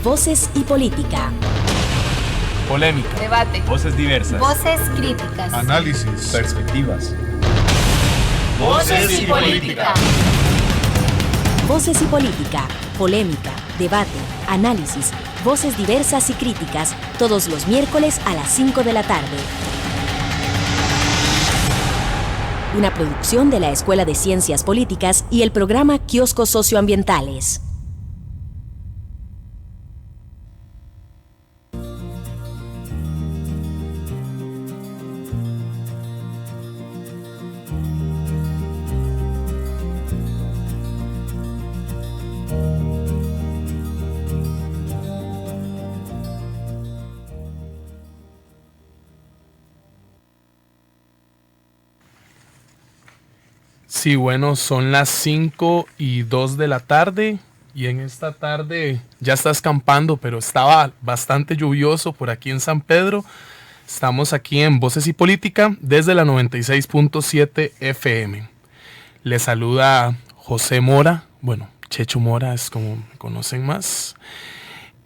Voces y política. Polémica. Debate. Voces diversas. Voces críticas. Análisis. Perspectivas. Voces y política. Voces y política. Polémica, debate, análisis, voces diversas y críticas, todos los miércoles a las 5 de la tarde. Una producción de la Escuela de Ciencias Políticas y el programa Kioscos Socioambientales. Sí, bueno, son las 5:02 de la tarde y en esta tarde ya está escampando, pero estaba bastante lluvioso por aquí en San Pedro. Estamos aquí en Voces y Política desde la 96.7 FM. Les saluda José Mora, bueno, Checho Mora es como me conocen más.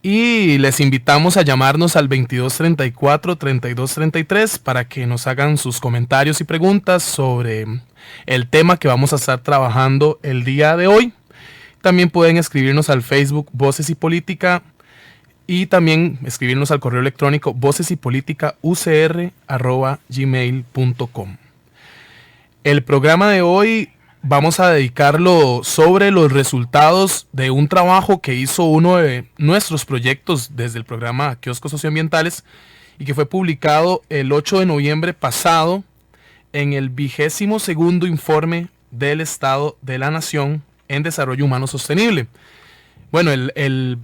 Y les invitamos a llamarnos al 2234-3233 para que nos hagan sus comentarios y preguntas sobre el tema que vamos a estar trabajando el día de hoy. También pueden escribirnos al Facebook Voces y Política y también escribirnos al correo electrónico vocesypolitica@gmail.com. El programa de hoy vamos a dedicarlo sobre los resultados de un trabajo que hizo uno de nuestros proyectos desde el programa Kioscos Socioambientales y que fue publicado el 8 de noviembre pasado en el 22º informe del Estado de la Nación en Desarrollo Humano Sostenible. Bueno, el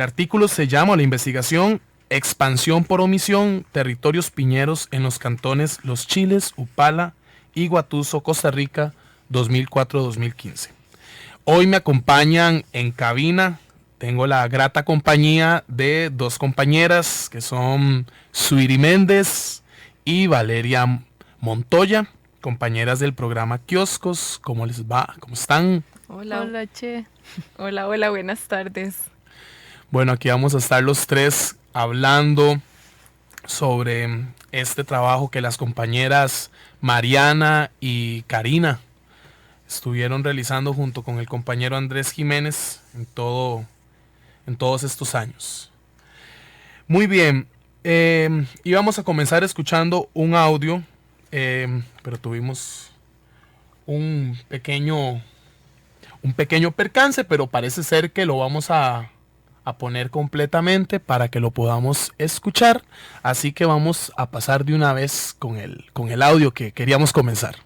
artículo se llama la investigación Expansión por omisión, territorios piñeros en los cantones Los Chiles, Upala y Guatuso, Costa Rica, 2004-2015. Hoy me acompañan en cabina, tengo la grata compañía de dos compañeras que son Suiri Méndez y Valeria Montoya, compañeras del programa Kioscos. ¿Cómo les va? ¿Cómo están? Hola, Che. Hola, buenas tardes. Bueno, aquí vamos a estar los tres hablando sobre este trabajo que las compañeras Mariana y Karina estuvieron realizando junto con el compañero Andrés Jiménez en todos estos años. Muy bien, íbamos a comenzar escuchando un audio, pero tuvimos un pequeño percance, pero parece ser que lo vamos a poner completamente para que lo podamos escuchar, así que vamos a pasar de una vez con el audio que queríamos comenzar.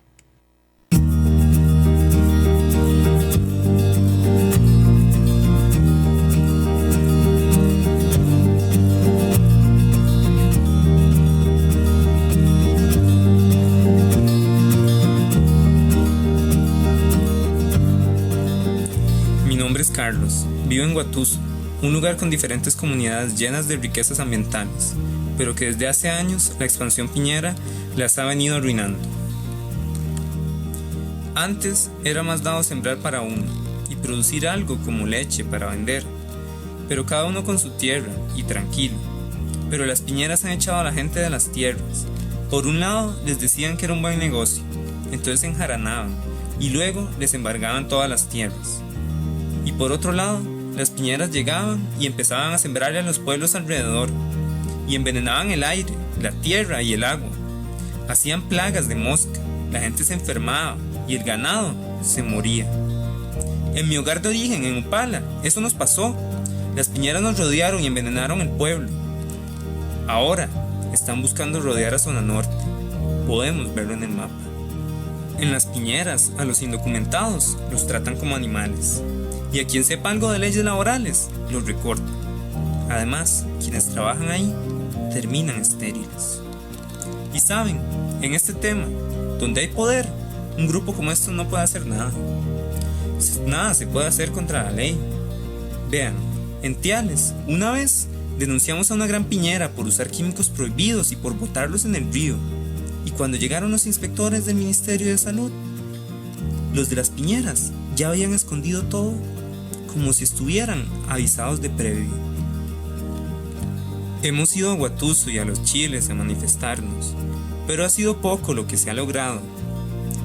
Carlos, vivo en Guatuso, un lugar con diferentes comunidades llenas de riquezas ambientales, pero que desde hace años la expansión piñera las ha venido arruinando. Antes era más dado sembrar para uno y producir algo como leche para vender, pero cada uno con su tierra y tranquilo. Pero las piñeras han echado a la gente de las tierras. Por un lado les decían que era un buen negocio, entonces se enjaranaban y luego les embargaban todas las tierras. Y por otro lado, las piñeras llegaban y empezaban a sembrarle a los pueblos alrededor, y envenenaban el aire, la tierra y el agua. Hacían plagas de mosca, la gente se enfermaba y el ganado se moría. En mi hogar de origen, en Upala, eso nos pasó. Las piñeras nos rodearon y envenenaron el pueblo. Ahora están buscando rodear a Zona Norte. Podemos verlo en el mapa. En las piñeras, a los indocumentados los tratan como animales. Y a quien sepa algo de leyes laborales, los recortan. Además, quienes trabajan ahí terminan estériles. Y saben, en este tema, donde hay poder, un grupo como estos no puede hacer nada. Nada se puede hacer contra la ley. Vean, en Tiales, una vez denunciamos a una gran piñera por usar químicos prohibidos y por botarlos en el río. Y cuando llegaron los inspectores del Ministerio de Salud, los de las piñeras ya habían escondido todo, como si estuvieran avisados de previo. Hemos ido a Guatuso y a Los Chiles a manifestarnos, pero ha sido poco lo que se ha logrado.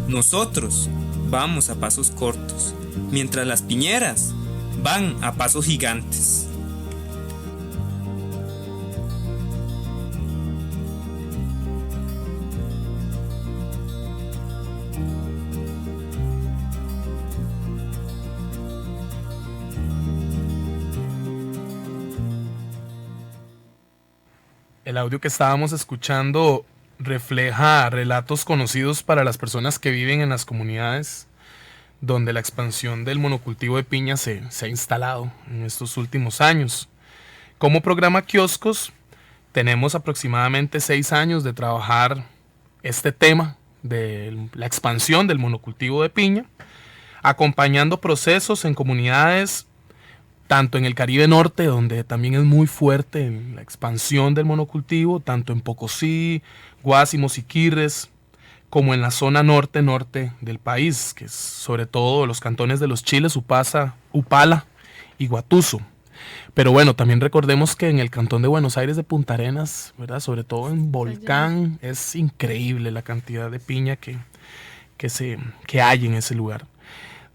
Nosotros vamos a pasos cortos, mientras las piñeras van a pasos gigantes. El audio que estábamos escuchando refleja relatos conocidos para las personas que viven en las comunidades donde la expansión del monocultivo de piña se ha instalado en estos últimos años. Como programa Kioscos, tenemos aproximadamente 6 años de trabajar este tema de la expansión del monocultivo de piña, acompañando procesos en comunidades tanto en el Caribe Norte, donde también es muy fuerte la expansión del monocultivo, tanto en Pocosí, Guásimo, Siquirres, como en la zona norte del país, que es sobre todo los cantones de Los Chiles, Upala y Guatuso. Pero bueno, también recordemos que en el cantón de Buenos Aires de Punta Arenas, ¿verdad? Sobre todo en Volcán, es increíble la cantidad de piña que hay en ese lugar.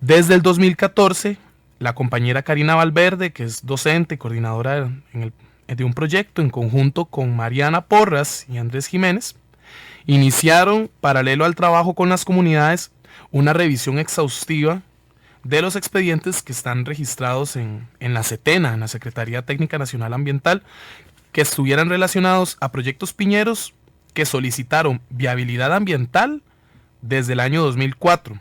Desde el 2014, la compañera Karina Valverde, que es docente y coordinadora de un proyecto en conjunto con Mariana Porras y Andrés Jiménez, iniciaron, paralelo al trabajo con las comunidades, una revisión exhaustiva de los expedientes que están registrados en la CETENA, en la Secretaría Técnica Nacional Ambiental, que estuvieran relacionados a proyectos piñeros que solicitaron viabilidad ambiental desde el año 2004.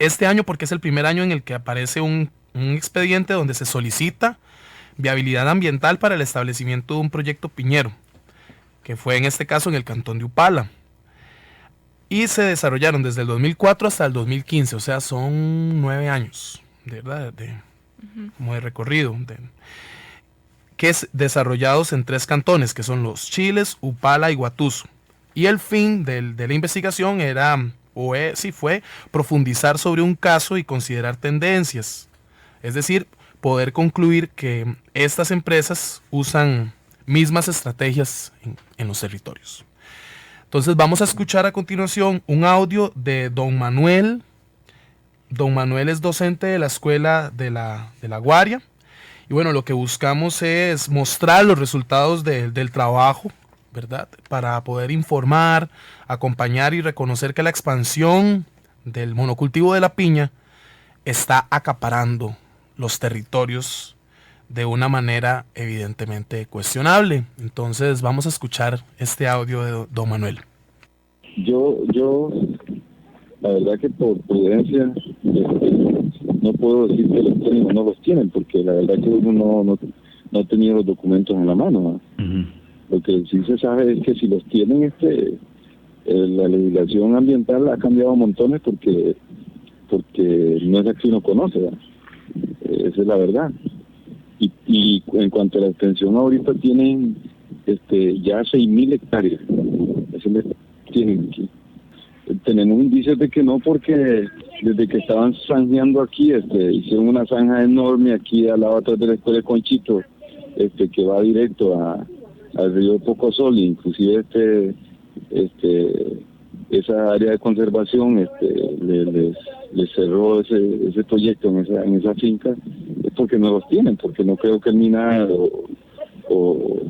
Este año porque es el primer año en el que aparece un expediente donde se solicita viabilidad ambiental para el establecimiento de un proyecto piñero, que fue en este caso en el cantón de Upala. Y se desarrollaron desde el 2004 hasta el 2015, o sea, son 9 años, ¿verdad? Como de recorrido, que es desarrollados en 3 cantones, que son Los Chiles, Upala y Guatuso. Y el fin de la investigación fue profundizar sobre un caso y considerar tendencias. Es decir, poder concluir que estas empresas usan mismas estrategias en los territorios. Entonces vamos a escuchar a continuación un audio de don Manuel. Don Manuel es docente de la Escuela de la Guaria. Y bueno, lo que buscamos es mostrar los resultados del trabajo, ¿verdad? Para poder informar, acompañar y reconocer que la expansión del monocultivo de la piña está acaparando los territorios de una manera evidentemente cuestionable. Entonces vamos a escuchar este audio de don Manuel. Yo la verdad que por prudencia no puedo decir que los tienen o no los tienen, porque la verdad que uno no ha tenido los documentos en la mano, ¿no? Uh-huh. Lo que sí se sabe es que si los tienen, la legislación ambiental ha cambiado montones porque no es la que uno conoce, ¿verdad? Esa es la verdad. Y en cuanto a la extensión, ahorita tienen ya 6.000 hectáreas. Eso le tienen aquí. Tenemos indicios de que no, porque desde que estaban zanjeando aquí, hicieron una zanja enorme aquí al lado atrás de la escuela de Conchito, que va directo al río Pocosol, inclusive esa área de conservación le cerró ese proyecto en esa finca. Es porque no los tienen, porque no creo que el MINA o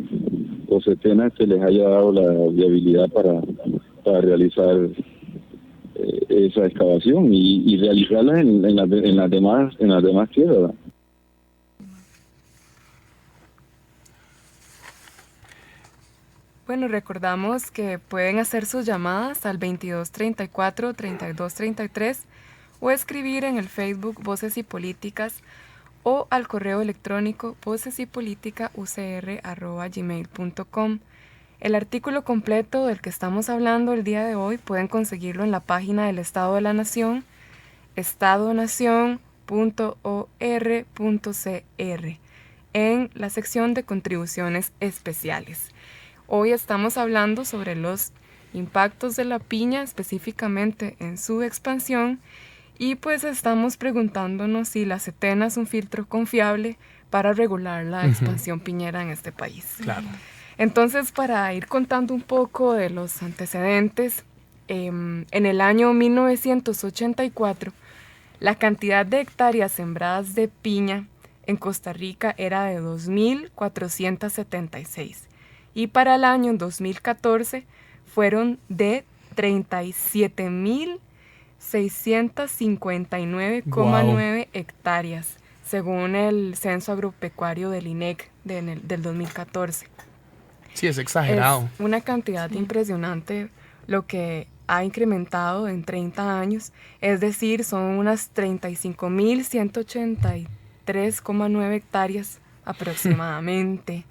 CETENA les haya dado la viabilidad para realizar esa excavación y realizarla en las demás tierras, ¿verdad? Bueno, recordamos que pueden hacer sus llamadas al 2234-3233 o escribir en el Facebook Voces y Políticas o al correo electrónico vocesypoliticaucr@gmail.com. El artículo completo del que estamos hablando el día de hoy pueden conseguirlo en la página del Estado de la Nación, estadonacion.or.cr, en la sección de contribuciones especiales. Hoy estamos hablando sobre los impactos de la piña, específicamente en su expansión, Y pues estamos preguntándonos si la Setena es un filtro confiable para regular la expansión piñera en este país. Claro. Entonces, para ir contando un poco de los antecedentes, en el año 1984, la cantidad de hectáreas sembradas de piña en Costa Rica era de 2.476 y para el año 2014 fueron de 37.659,9 hectáreas, según el Censo Agropecuario del INEC del 2014. Sí, es exagerado. Es una cantidad impresionante lo que ha incrementado en 30 años, es decir, son unas 35.183,9 hectáreas aproximadamente.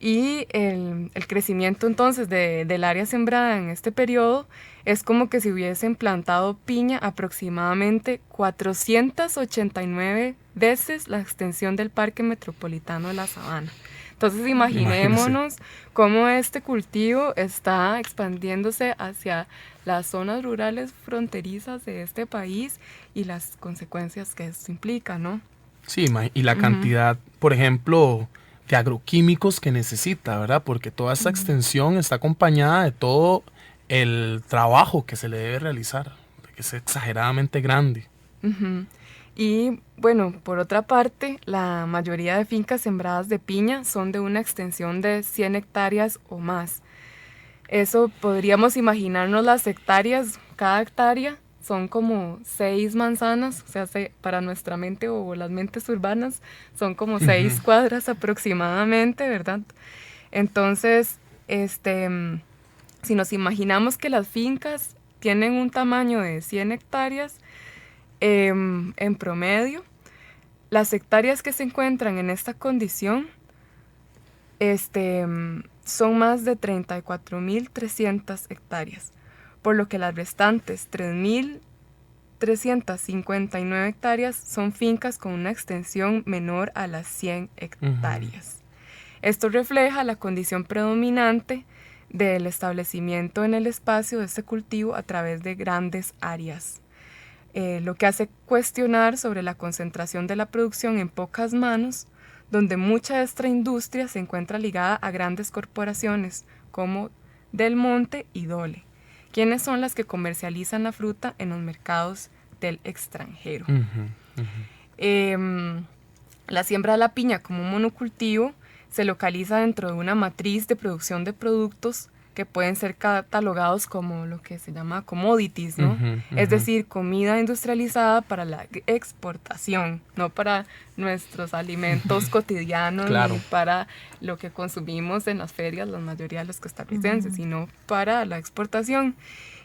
Y el crecimiento entonces del área sembrada en este periodo es como que si hubiesen plantado piña aproximadamente 489 veces la extensión del Parque Metropolitano de la Sabana. Entonces imaginémonos cómo este cultivo está expandiéndose hacia las zonas rurales fronterizas de este país y las consecuencias que esto implica, ¿no? Sí, y la cantidad, por ejemplo, de agroquímicos que necesita, ¿verdad? Porque toda esta extensión está acompañada de todo el trabajo que se le debe realizar, que es exageradamente grande. Y bueno, por otra parte, la mayoría de fincas sembradas de piña son de una extensión de 100 hectáreas o más. Eso podríamos imaginarnos las hectáreas, cada hectárea son como 6 manzanas, o sea, para nuestra mente o las mentes urbanas son como 6 cuadras aproximadamente, ¿verdad? Entonces, si nos imaginamos que las fincas tienen un tamaño de 100 hectáreas, en promedio, las hectáreas que se encuentran en esta condición son más de 34.300 hectáreas, por lo que las restantes 3.359 hectáreas son fincas con una extensión menor a las 100 hectáreas. Esto refleja la condición predominante del establecimiento en el espacio de este cultivo a través de grandes áreas. Lo que hace cuestionar sobre la concentración de la producción en pocas manos, donde mucha de esta industria se encuentra ligada a grandes corporaciones como Del Monte y Dole, quienes son las que comercializan la fruta en los mercados del extranjero. La siembra de la piña como monocultivo se localiza dentro de una matriz de producción de productos que pueden ser catalogados como lo que se llama commodities, ¿no? Es decir, comida industrializada para la exportación, no para nuestros alimentos cotidianos, ni para lo que consumimos en las ferias, la mayoría de los costarricenses, sino para la exportación.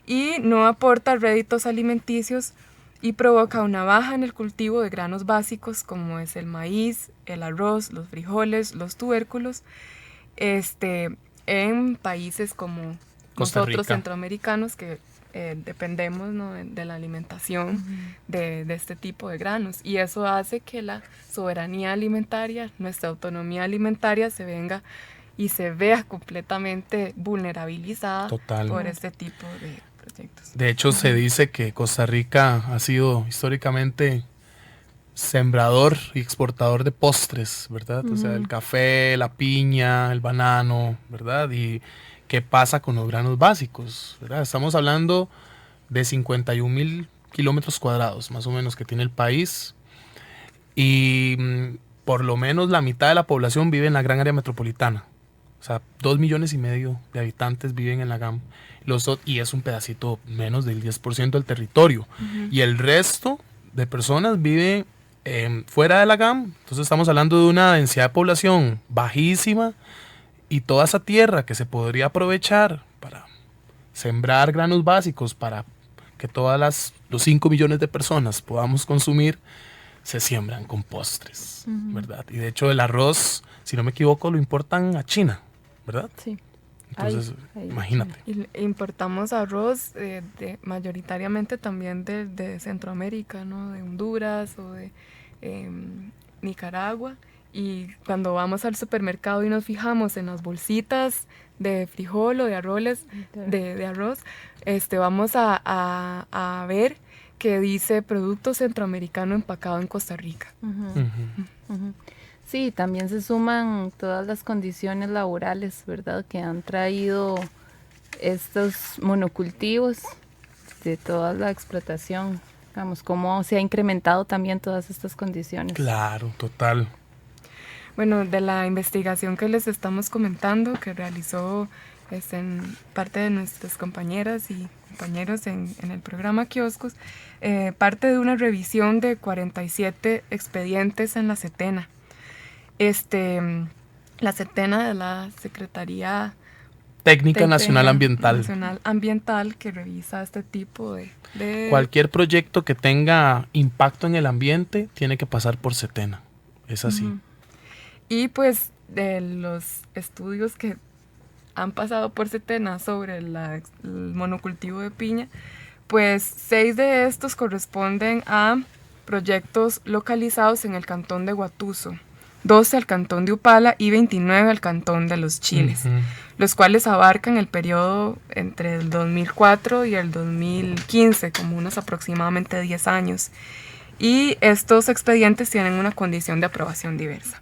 Y no aporta réditos alimenticios y provoca una baja en el cultivo de granos básicos como es el maíz, el arroz, los frijoles, los tubérculos, en países como nosotros centroamericanos que dependemos, ¿no?, de la alimentación de este tipo de granos, y eso hace que la soberanía alimentaria, nuestra autonomía alimentaria se vea completamente vulnerabilizada por este tipo de proyectos. De hecho, se dice que Costa Rica ha sido históricamente sembrador y exportador de postres, ¿verdad? O sea, el café, la piña, el banano, ¿verdad? Y qué pasa con los granos básicos, ¿verdad? Estamos hablando de 51,000 kilómetros cuadrados, más o menos, que tiene el país. Y por lo menos la mitad de la población vive en la gran área metropolitana. O sea, 2,5 millones de habitantes viven en la GAM. Y es un pedacito menos del 10% del territorio. Y el resto de personas vive fuera de la GAM. Entonces estamos hablando de una densidad de población bajísima, y toda esa tierra que se podría aprovechar para sembrar granos básicos para que los 5 millones de personas podamos consumir, se siembran con postres, ¿verdad? Y de hecho el arroz, si no me equivoco, lo importan a China, ¿verdad? Sí. Entonces, imagínate. Y importamos arroz mayoritariamente también de Centroamérica, ¿no? De Honduras o de Nicaragua. Y cuando vamos al supermercado y nos fijamos en las bolsitas de frijol o de arroz, vamos a ver que dice producto centroamericano empacado en Costa Rica. Sí, también se suman todas las condiciones laborales, ¿verdad?, que han traído estos monocultivos de toda la explotación. Digamos, cómo se ha incrementado también todas estas condiciones. Claro, total. Bueno, de la investigación que les estamos comentando, que realizó en parte de nuestras compañeras y compañeros en el programa Kioscos, parte de una revisión de 47 expedientes en la SETENA. La SETENA de la Secretaría Técnica Nacional Ambiental. Nacional Ambiental, que revisa este tipo de... Cualquier proyecto que tenga impacto en el ambiente tiene que pasar por SETENA. Es así. Y pues de los estudios que han pasado por SETENA sobre el monocultivo de piña, pues 6 de estos corresponden a proyectos localizados en el cantón de Guatuso, 12 al cantón de Upala y 29 al cantón de Los Chiles, los cuales abarcan el periodo entre el 2004 y el 2015, como unos aproximadamente 10 años. Y estos expedientes tienen una condición de aprobación diversa.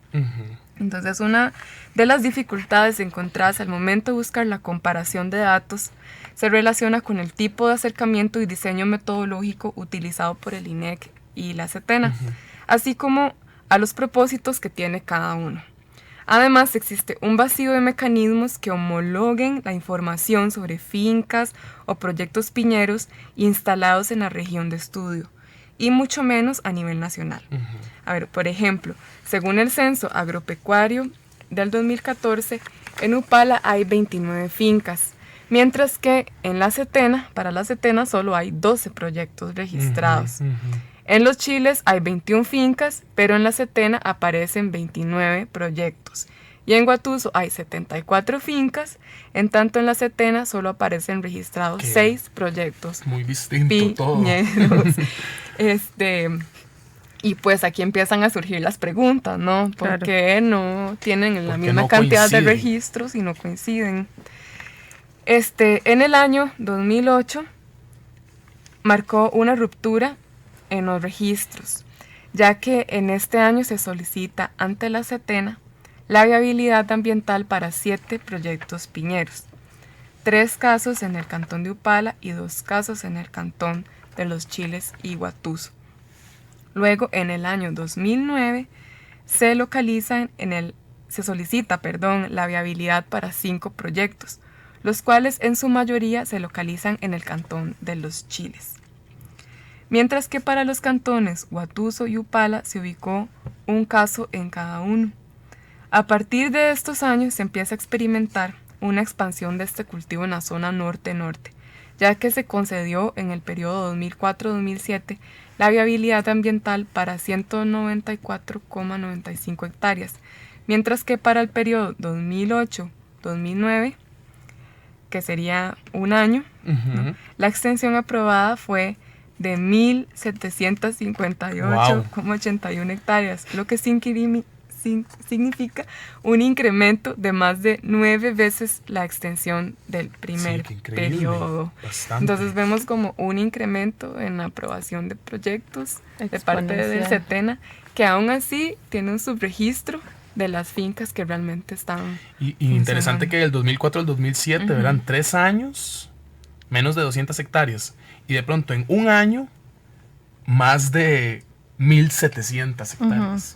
Entonces, una de las dificultades encontradas al momento de buscar la comparación de datos se relaciona con el tipo de acercamiento y diseño metodológico utilizado por el INEC y la SETENA, así como a los propósitos que tiene cada uno. Además, existe un vacío de mecanismos que homologuen la información sobre fincas o proyectos piñeros instalados en la región de estudio, y mucho menos a nivel nacional. A ver, por ejemplo, según el Censo Agropecuario del 2014, en Upala hay 29 fincas, mientras que en la SETENA, para la SETENA solo hay 12 proyectos registrados. En Los Chiles hay 21 fincas, pero en la SETENA aparecen 29 proyectos. Y en Guatuso hay 74 fincas, en tanto en la SETENA solo aparecen registrados 6 proyectos. Muy distinto todo. Y pues aquí empiezan a surgir las preguntas, ¿no? ¿Por qué no tienen la misma no cantidad de coinciden? registros y no coinciden? En el año 2008 marcó una ruptura en los registros, ya que en este año se solicita ante la SETENA la viabilidad ambiental para 7 proyectos piñeros, 3 casos en el cantón de Upala y 2 casos en el cantón de Los Chiles y Guatuso. Luego, en el año 2009, se solicita la viabilidad para 5 proyectos, los cuales en su mayoría se localizan en el cantón de Los Chiles. Mientras que para los cantones Guatuso y Upala se ubicó un caso en cada uno. A partir de estos años se empieza a experimentar una expansión de este cultivo en la zona norte-norte, ya que se concedió en el periodo 2004-2007 la viabilidad ambiental para 194,95 hectáreas, mientras que para el periodo 2008-2009, que sería un año, ¿no?, la extensión aprobada fue de 1.758,81 hectáreas, lo que significa un incremento de más de 9 veces la extensión del primer periodo. Bastante. Entonces vemos como un incremento en la aprobación de proyectos de parte del SETENA, que aún así tiene un subregistro de las fincas que realmente están Y interesante que del 2004 al 2007, verán, 3 años, menos de 200 hectáreas. Y de pronto en un año, más de 1.700 hectáreas.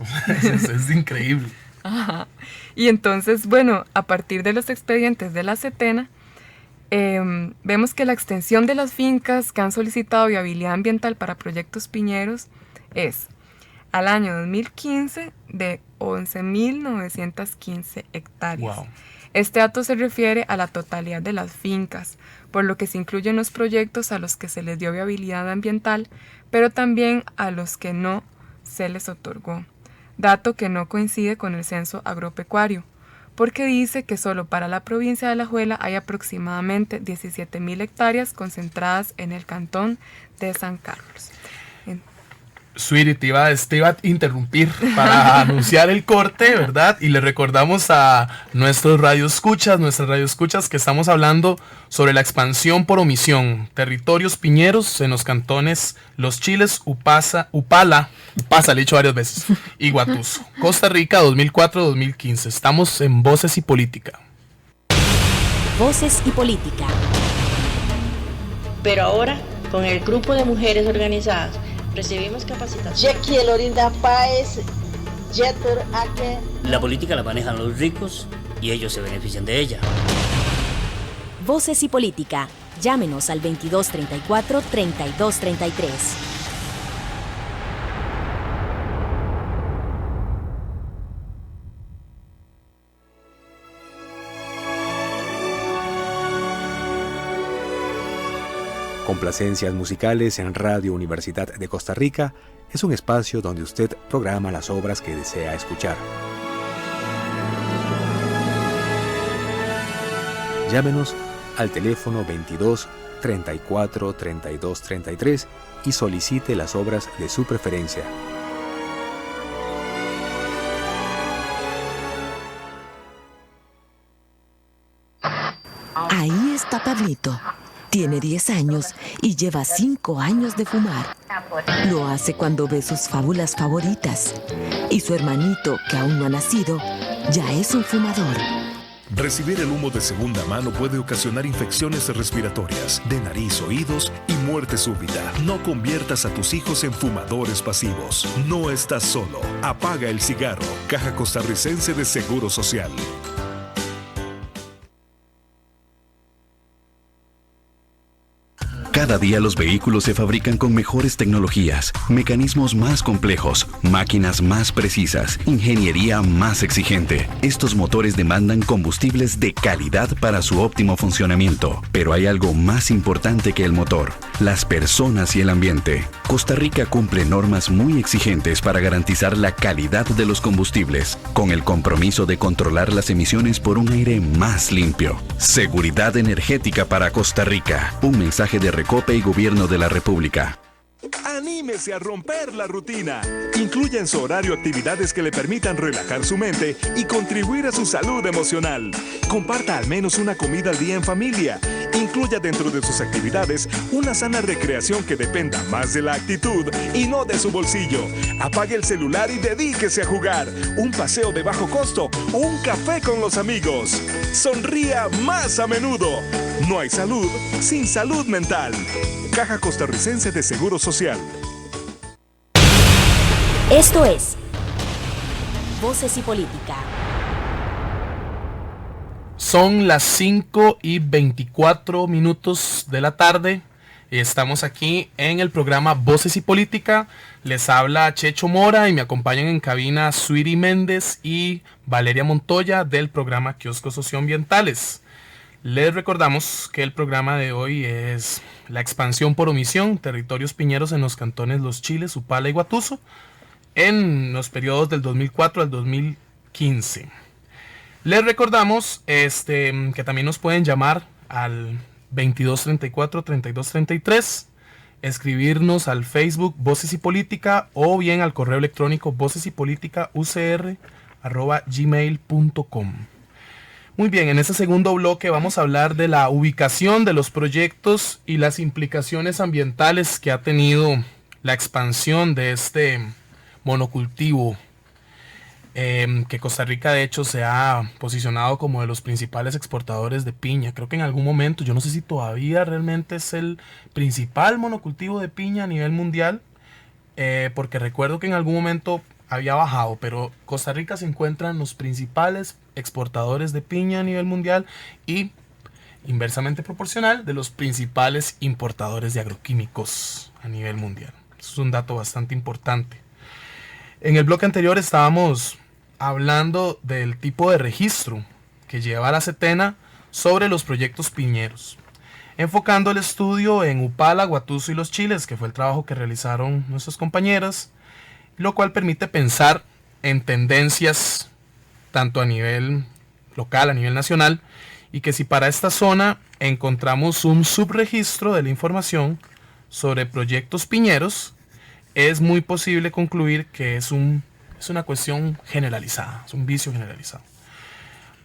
Es increíble. Ajá. Y entonces, bueno, a partir de los expedientes de la SETENA, vemos que la extensión de las fincas que han solicitado viabilidad ambiental para proyectos piñeros es al año 2015 de 11.915 hectáreas. Wow. Este dato se refiere a la totalidad de las fincas, por lo que se incluyen los proyectos a los que se les dio viabilidad ambiental, pero también a los que no se les otorgó, dato que no coincide con el censo agropecuario, porque dice que solo para la provincia de Alajuela hay aproximadamente 17.000 hectáreas concentradas en el cantón de San Carlos. Sweetie, te iba a interrumpir para anunciar el corte, ¿verdad? Y le recordamos a nuestras radioescuchas que estamos hablando sobre la expansión por omisión, territorios piñeros en los cantones Los Chiles, Upala, le he dicho varias veces, y Guatuso, Costa Rica 2004-2015. Estamos en Voces y Política. Voces y Política. Pero ahora, con el grupo de mujeres organizadas, recibimos capacitación. La política la manejan los ricos y ellos se benefician de ella. Voces y Política. Llámenos al 2234-3233. Complacencias musicales en Radio Universidad de Costa Rica es un espacio donde usted programa las obras que desea escuchar. Llámenos al teléfono 22 34 32 33 y solicite las obras de su preferencia. Ahí está Pablito. Tiene 10 años y lleva 5 años de fumar. Lo hace cuando ve sus fábulas favoritas. Y su hermanito, que aún no ha nacido, ya es un fumador. Recibir el humo de segunda mano puede ocasionar infecciones respiratorias, de nariz, oídos y muerte súbita. No conviertas a tus hijos en fumadores pasivos. No estás solo. Apaga el cigarro. Caja Costarricense de Seguro Social. Cada día los vehículos se fabrican con mejores tecnologías, mecanismos más complejos, máquinas más precisas, ingeniería más exigente. Estos motores demandan combustibles de calidad para su óptimo funcionamiento. Pero hay algo más importante que el motor: las personas y el ambiente. Costa Rica cumple normas muy exigentes para garantizar la calidad de los combustibles, con el compromiso de controlar las emisiones por un aire más limpio. Seguridad energética para Costa Rica. Un mensaje de Recope y Gobierno de la República. Anímese a romper la rutina. Incluya en su horario actividades que le permitan relajar su mente y contribuir a su salud emocional. Comparta al menos una comida al día en familia. Incluya dentro de sus actividades una sana recreación que dependa más de la actitud y no de su bolsillo. Apague el celular y dedíquese a jugar, un paseo de bajo costo o un café con los amigos. Sonría más a menudo. No hay salud sin salud mental. Caja Costarricense de Seguro Social. Esto es Voces y Política. Son las 5:24 de la tarde. Estamos aquí en el programa Voces y Política. Les habla Checho Mora y me acompañan en cabina Sweetie Méndez y Valeria Montoya del programa Kioscos Socioambientales. Les recordamos que el programa de hoy es la expansión por omisión, territorios piñeros en los cantones Los Chiles, Upala y Guatuso, en los periodos del 2004 al 2015. Les recordamos que también nos pueden llamar al 2234-3233, escribirnos al Facebook Voces y Política o bien al correo electrónico vocesypolitica@gmail.com. Muy bien, en este segundo bloque vamos a hablar de la ubicación de los proyectos y las implicaciones ambientales que ha tenido la expansión de este monocultivo, que Costa Rica de hecho se ha posicionado como de los principales exportadores de piña. Creo que en algún momento, yo no sé si todavía realmente es el principal monocultivo de piña a nivel mundial, porque recuerdo que en algún momento había bajado, pero Costa Rica se encuentra en los principales exportadores de piña a nivel mundial y, inversamente proporcional, de los principales importadores de agroquímicos a nivel mundial. Eso es un dato bastante importante. En el bloque anterior estábamos hablando del tipo de registro que lleva la CETENA sobre los proyectos piñeros, enfocando el estudio en Upala, Guatuso y Los Chiles, que fue el trabajo que realizaron nuestras compañeras, lo cual permite pensar en tendencias tanto a nivel local, a nivel nacional, y que si para esta zona encontramos un subregistro de la información sobre proyectos piñeros, es muy posible concluir que es una cuestión generalizada, es un vicio generalizado.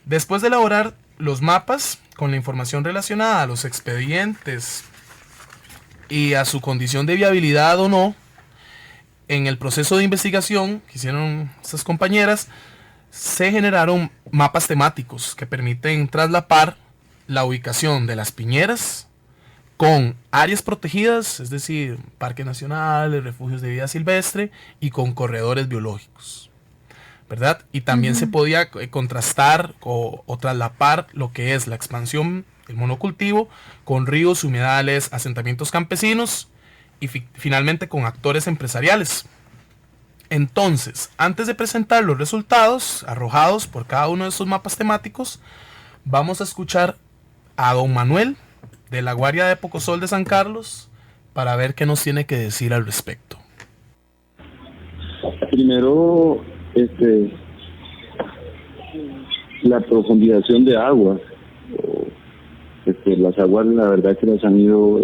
Después de elaborar los mapas con la información relacionada a los expedientes y a su condición de viabilidad o no, en el proceso de investigación que hicieron estas compañeras, se generaron mapas temáticos que permiten traslapar la ubicación de las piñeras con áreas protegidas, es decir, parques nacionales, refugios de vida silvestre y con corredores biológicos, ¿verdad? Y también se podía contrastar o traslapar lo que es la expansión del monocultivo con ríos, humedales, asentamientos campesinos y finalmente con actores empresariales. Entonces, antes de presentar los resultados arrojados por cada uno de estos mapas temáticos, vamos a escuchar a don Manuel de la Guardia de Pocosol de San Carlos para ver qué nos tiene que decir al respecto. Primero, la profundización de aguas. Las aguas, la verdad que las han ido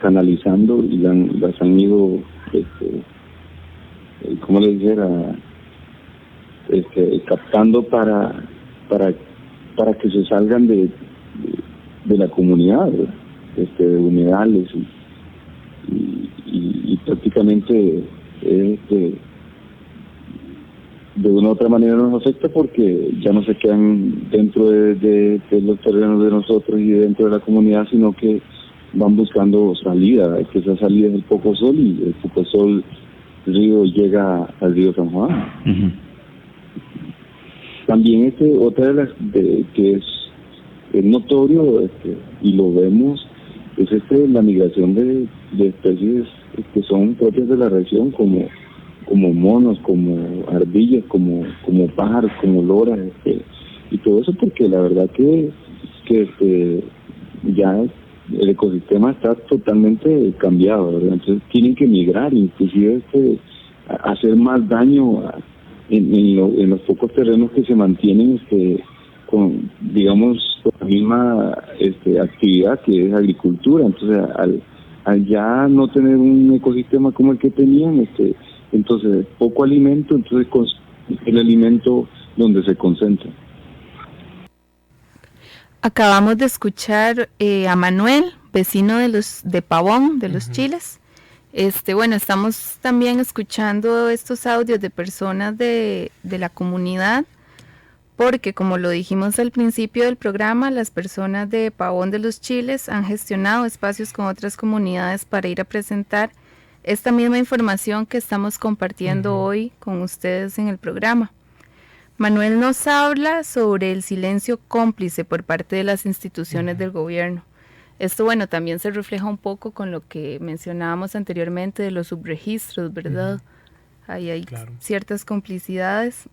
canalizando y las han ido, ¿cómo le dijera? Captando para que se salgan de la comunidad, de humedales y prácticamente de una u otra manera nos afecta porque ya no se quedan dentro de los terrenos de nosotros y dentro de la comunidad, sino que van buscando salida, que esa salida es el Pocosol y el Pocosol río llega al río San Juan. Uh-huh. También otra de las que es notorio y lo vemos es la migración de especies que son propias de la región como monos, como ardillas, como pájaros, como loras, y todo eso porque la verdad que ya el ecosistema está totalmente cambiado, ¿verdad? Entonces tienen que migrar, inclusive hacer más daño en los pocos terrenos que se mantienen con, digamos, con la misma actividad que es agricultura. Entonces al ya no tener un ecosistema como el que tenían, entonces poco alimento, entonces el alimento donde se concentra. Acabamos de escuchar a Manuel, vecino de Pavón, de Los Chiles. Bueno, estamos también escuchando estos audios de personas de la comunidad, porque como lo dijimos al principio del programa, las personas de Pavón de Los Chiles han gestionado espacios con otras comunidades para ir a presentar esta misma información que estamos compartiendo hoy con ustedes en el programa. Manuel nos habla sobre el silencio cómplice por parte de las instituciones del gobierno. Esto, bueno, también se refleja un poco con lo que mencionábamos anteriormente de los subregistros, ¿verdad? Hay ciertas complicidades.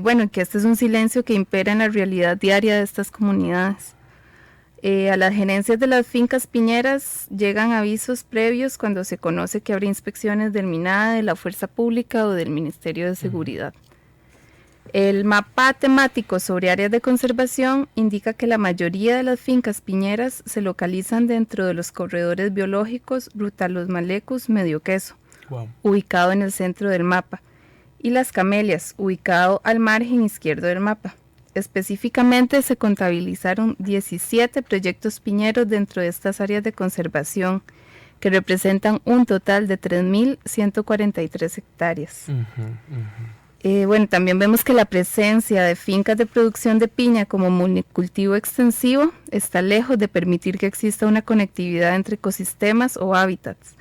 Bueno, que este es un silencio que impera en la realidad diaria de estas comunidades. A las gerencias de las fincas piñeras llegan avisos previos cuando se conoce que habrá inspecciones del MINADE, de la Fuerza Pública o del Ministerio de Seguridad. El mapa temático sobre áreas de conservación indica que la mayoría de las fincas piñeras se localizan dentro de los corredores biológicos Ruta Los Malecos, Medio Queso, ubicado en el centro del mapa, y Las Camelias, ubicado al margen izquierdo del mapa. Específicamente se contabilizaron 17 proyectos piñeros dentro de estas áreas de conservación, que representan un total de 3.143 hectáreas. Bueno, también vemos que la presencia de fincas de producción de piña como monocultivo extensivo está lejos de permitir que exista una conectividad entre ecosistemas o hábitats,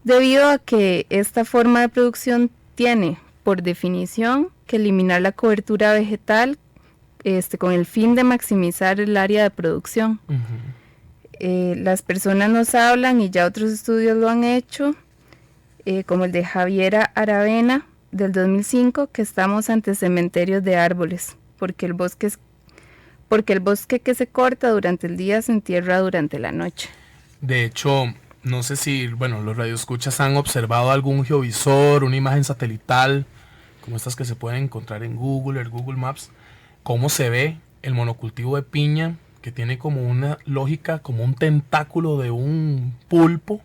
debido a que esta forma de producción tiene, por definición, que eliminar la cobertura vegetal con el fin de maximizar el área de producción. Las personas nos hablan, y ya otros estudios lo han hecho, como el de Javiera Aravena, del 2005, que estamos ante cementerios de árboles, porque el bosque que se corta durante el día se entierra durante la noche. De hecho, no sé si, los radioescuchas han observado algún geovisor, una imagen satelital, como estas que se pueden encontrar en Google, el Google Maps, cómo se ve el monocultivo de piña, que tiene como una lógica, como un tentáculo de un pulpo,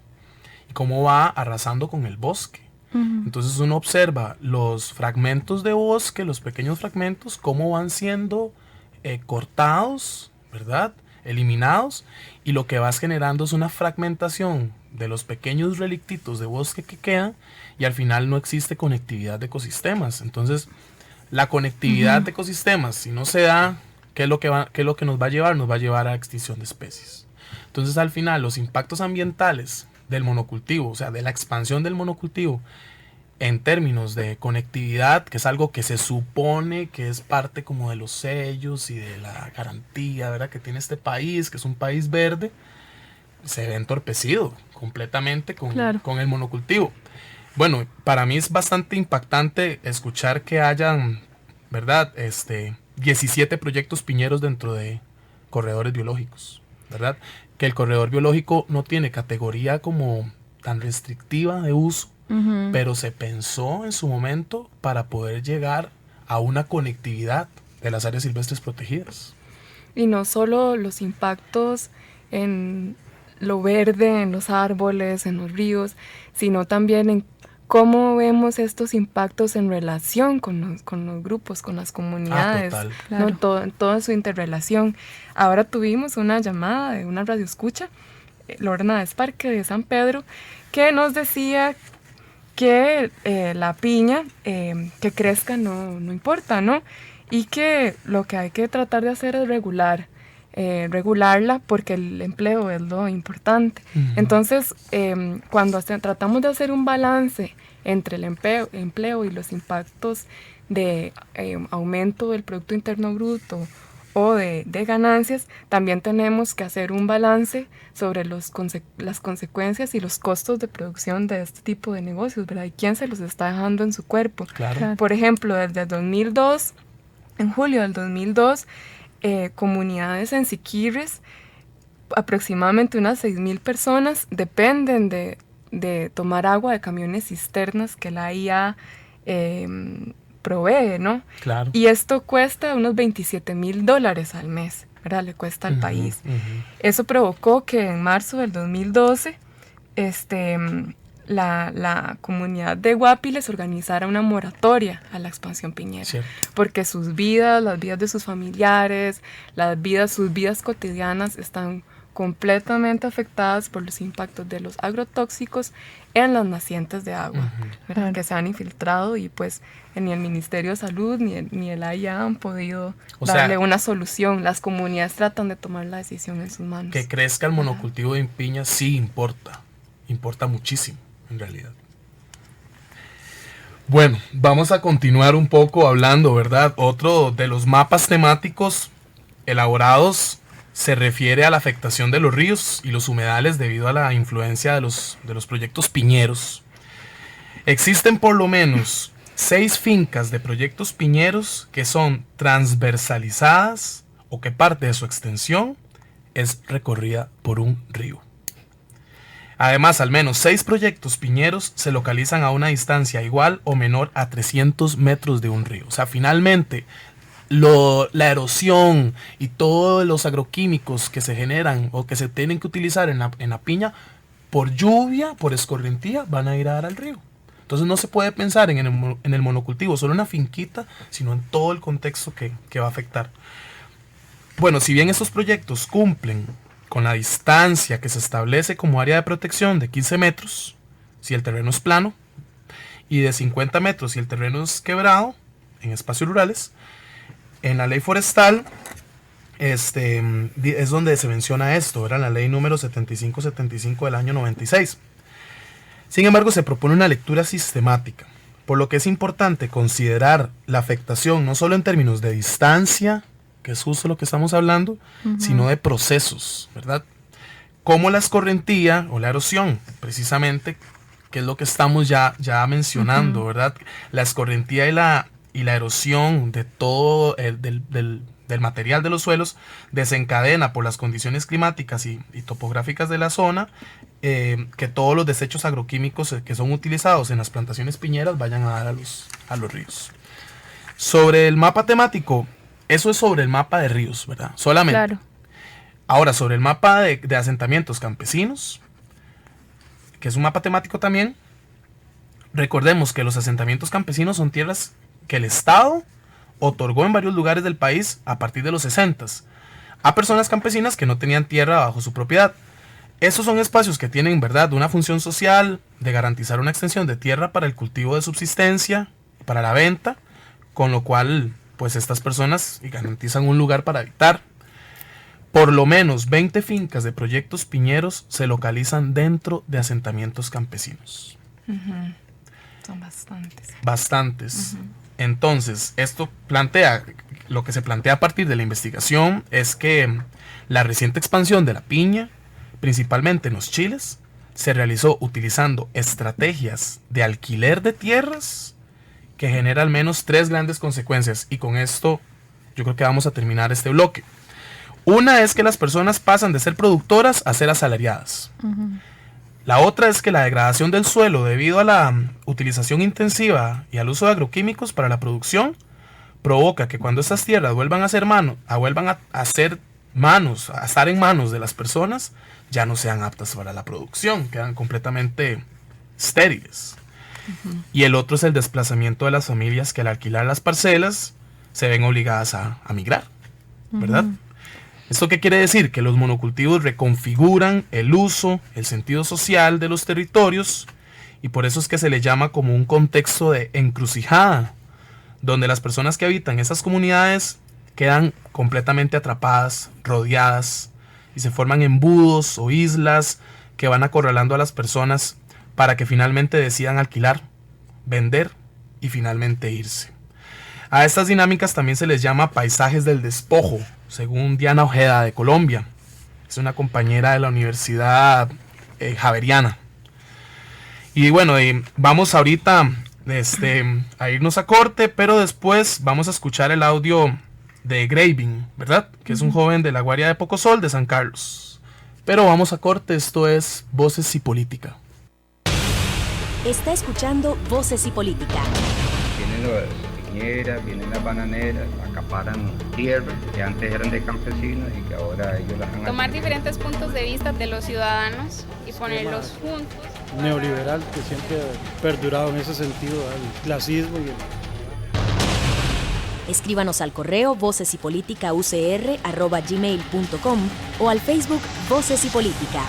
cómo va arrasando con el bosque. Entonces uno observa los fragmentos de bosque, los pequeños fragmentos, cómo van siendo cortados, ¿verdad? Eliminados, y lo que vas generando es una fragmentación de los pequeños relictitos de bosque que quedan, y al final no existe conectividad de ecosistemas. Entonces la conectividad de ecosistemas, si no se da, ¿qué es lo que nos va a llevar? Nos va a llevar a extinción de especies. Entonces al final los impactos ambientales del monocultivo, o sea, de la expansión del monocultivo, en términos de conectividad, que es algo que se supone que es parte como de los sellos y de la garantía, ¿verdad?, que tiene este país, que es un país verde, se ve entorpecido completamente con el monocultivo. Bueno, para mí es bastante impactante escuchar que hayan, ¿verdad?, 17 proyectos piñeros dentro de corredores biológicos, ¿verdad? Que el corredor biológico no tiene categoría como tan restrictiva de uso, pero se pensó en su momento para poder llegar a una conectividad de las áreas silvestres protegidas. Y no solo los impactos en lo verde, en los árboles, en los ríos, sino también en cómo vemos estos impactos en relación con los grupos, con las comunidades, ¿no? Toda su interrelación. Ahora tuvimos una llamada de una radioescucha, Lorna Desparque de San Pedro, que nos decía que la piña, que crezca no importa, ¿no? Y que lo que hay que tratar de hacer es regularla, porque el empleo es lo importante. Entonces, cuando tratamos de hacer un balance entre el empleo y los impactos de aumento del Producto Interno Bruto o de ganancias, también tenemos que hacer un balance sobre las consecuencias y los costos de producción de este tipo de negocios, ¿verdad? Y quién se los está dejando en su cuerpo. Claro. Por ejemplo, desde el 2002, en julio del 2002, comunidades en Siquirres, aproximadamente unas 6,000 personas dependen de tomar agua de camiones cisternas que la IA provee, ¿no? Claro. Y esto cuesta unos $27,000 al mes, ¿verdad? Le cuesta al país. Eso provocó que en marzo del 2012 la comunidad de Guapiles organizara una moratoria a la expansión piñera, porque sus vidas, las vidas de sus familiares, sus vidas cotidianas están completamente afectadas por los impactos de los agrotóxicos en las nacientes de agua, que se han infiltrado, y pues ni el Ministerio de Salud ni el AIA han podido darle una solución. Las comunidades tratan de tomar la decisión en sus manos. Que crezca el monocultivo de piña sí importa muchísimo en realidad. Bueno, vamos a continuar un poco hablando, ¿verdad? Otro de los mapas temáticos elaborados se refiere a la afectación de los ríos y los humedales debido a la influencia de los proyectos piñeros. Existen por lo menos 6 fincas de proyectos piñeros que son transversalizadas o que parte de su extensión es recorrida por un río. Además, al menos 6 proyectos piñeros se localizan a una distancia igual o menor a 300 metros de un río. O sea, finalmente, la erosión y todos los agroquímicos que se generan o que se tienen que utilizar en la piña, por lluvia, por escorrentía, van a ir a dar al río. Entonces no se puede pensar en el monocultivo, solo en una finquita, sino en todo el contexto que va a afectar. Bueno, si bien estos proyectos cumplen con la distancia que se establece como área de protección de 15 metros, si el terreno es plano, y de 50 metros si el terreno es quebrado, en espacios rurales, en la ley forestal es donde se menciona esto, era la ley número 7575 del año 96. Sin embargo, se propone una lectura sistemática, por lo que es importante considerar la afectación no solo en términos de distancia, que es justo lo que estamos hablando, sino de procesos, ¿verdad? Como la escorrentía o la erosión, precisamente, que es lo que estamos ya mencionando, ¿verdad? La escorrentía y la erosión de todo del material de los suelos desencadena por las condiciones climáticas y topográficas de la zona que todos los desechos agroquímicos que son utilizados en las plantaciones piñeras vayan a dar a los ríos. Sobre el mapa temático, eso es sobre el mapa de ríos, ¿verdad? Solamente. Claro. Ahora, sobre el mapa de asentamientos campesinos, que es un mapa temático también, recordemos que los asentamientos campesinos son tierras que el Estado otorgó en varios lugares del país a partir de los 60s a personas campesinas que no tenían tierra bajo su propiedad. Esos son espacios que tienen, ¿verdad?, una función social de garantizar una extensión de tierra para el cultivo de subsistencia, para la venta, con lo cual, pues estas personas garantizan un lugar para habitar. Por lo menos 20 fincas de proyectos piñeros se localizan dentro de asentamientos campesinos. Son bastantes. Bastantes. Entonces, esto plantea, lo que se plantea a partir de la investigación es que la reciente expansión de la piña, principalmente en los chiles, se realizó utilizando estrategias de alquiler de tierras que genera al menos 3 grandes consecuencias. Y con esto yo creo que vamos a terminar este bloque. Una es que las personas pasan de ser productoras a ser asalariadas. La otra es que la degradación del suelo debido a la utilización intensiva y al uso de agroquímicos para la producción provoca que cuando estas tierras vuelvan a ser a estar en manos de las personas, ya no sean aptas para la producción, quedan completamente estériles. Y el otro es el desplazamiento de las familias que al alquilar las parcelas se ven obligadas a migrar, ¿verdad? ¿Esto qué quiere decir? Que los monocultivos reconfiguran el uso, el sentido social de los territorios, y por eso es que se le llama como un contexto de encrucijada, donde las personas que habitan esas comunidades quedan completamente atrapadas, rodeadas, y se forman embudos o islas que van acorralando a las personas para que finalmente decidan alquilar, vender y finalmente irse. A estas dinámicas también se les llama paisajes del despojo, según Diana Ojeda de Colombia. Es una compañera de la Universidad Javeriana. Y bueno, vamos ahorita a irnos a corte, pero después vamos a escuchar el audio de Graving, ¿verdad? Que es un joven de la Guardia de Pocosol de San Carlos. Pero vamos a corte, esto es Voces y Política. Está escuchando Voces y Política. Vienen las piñeras, vienen las bananeras, acaparan tierras que antes eran de campesinos y que ahora ellos las han... Tomar diferentes puntos de vista de los ciudadanos y ponerlos juntos. Neoliberal que siempre ha perdurado en ese sentido, el clasismo y el... Escríbanos al correo vocesypolitica@gmail.com o al Facebook Voces y Política.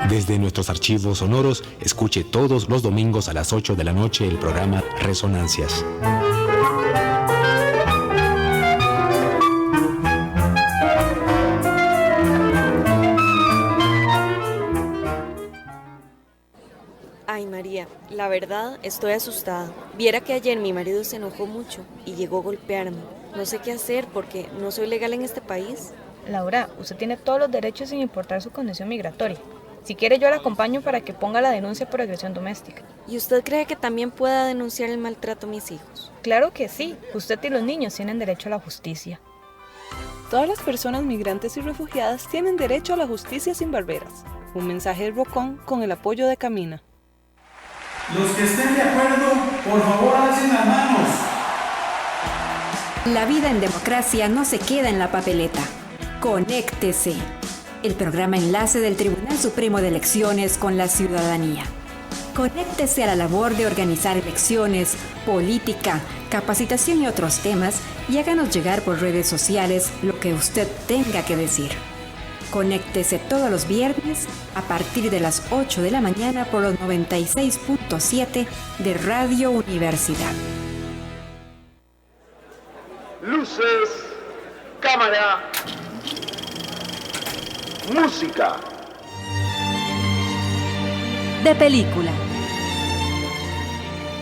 Desde nuestros archivos sonoros, escuche todos los domingos a las 8 de la noche el programa Resonancias. Ay, María, la verdad estoy asustada. Viera que ayer mi marido se enojó mucho y llegó a golpearme. No sé qué hacer porque no soy legal en este país. Laura, usted tiene todos los derechos sin importar su condición migratoria. Si quiere yo la acompaño para que ponga la denuncia por agresión doméstica. ¿Y usted cree que también pueda denunciar el maltrato a mis hijos? Claro que sí. Usted y los niños tienen derecho a la justicia. Todas las personas migrantes y refugiadas tienen derecho a la justicia sin barreras. Un mensaje de Rocón con el apoyo de Camina. Los que estén de acuerdo, por favor, alcen las manos. La vida en democracia no se queda en la papeleta. Conéctese. El programa enlace del Tribunal Supremo de Elecciones con la ciudadanía. Conéctese a la labor de organizar elecciones, política, capacitación y otros temas y háganos llegar por redes sociales lo que usted tenga que decir. Conéctese todos los viernes a partir de las 8 de la mañana por los 96.7 de Radio Universidad. Luces, cámara, música. De película.